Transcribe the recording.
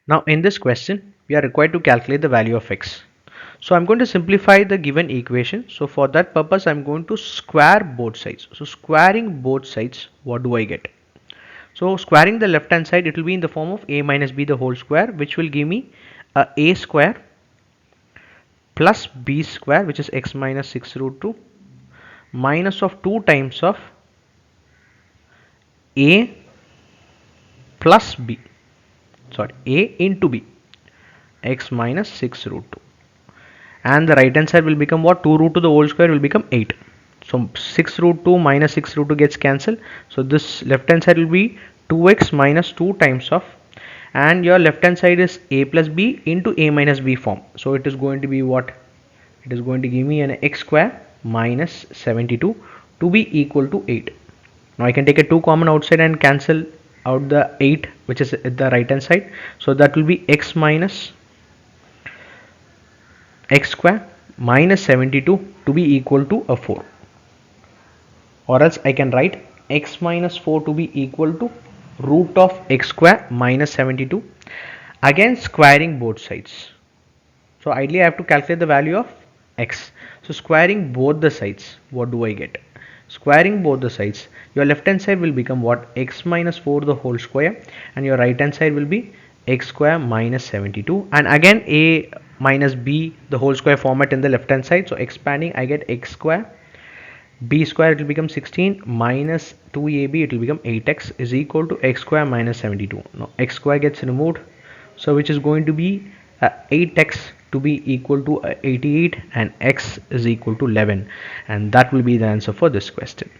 Now in this question, we are required to calculate the value of x. So I'm going to simplify the given equation. So for that purpose, I'm going to square both sides. So squaring both sides, what do I get? So squaring the left hand side, it will be in the form of a minus b the whole square, which will give me a square plus b square, which is x minus 6 root 2, minus of 2 times of a plus b, sorry, a into b, x minus 6 root 2. And the right hand side will become what? 2 root 2 the whole square will become 8. So 6 root 2 minus 6 root 2 gets cancelled. So this left hand side will be 2x minus 2 times of, and your left hand side is a plus b into a minus b form. So it is going to be what? It is going to give me an x square minus 72 to be equal to 8. Now I can take a 2 common outside and cancel out the 8 which is at the right hand side. So that will be x minus x square minus 72 to be equal to a 4, or else I can write x minus 4 to be equal to root of x square minus 72, again squaring both sides. So ideally I have to calculate the value of x. So squaring both the sides, what do I get? Squaring both the sides, your left hand side will become what? X minus 4 the whole square, and your right hand side will be x square minus 72, and again a minus b the whole square format in the left hand side. So expanding, I get x square, b square, it will become 16 minus 2ab, it will become 8x is equal to x square minus 72. Now x square gets removed, so which is going to be 8x to be equal to 88, and x is equal to 11, and that will be the answer for this question.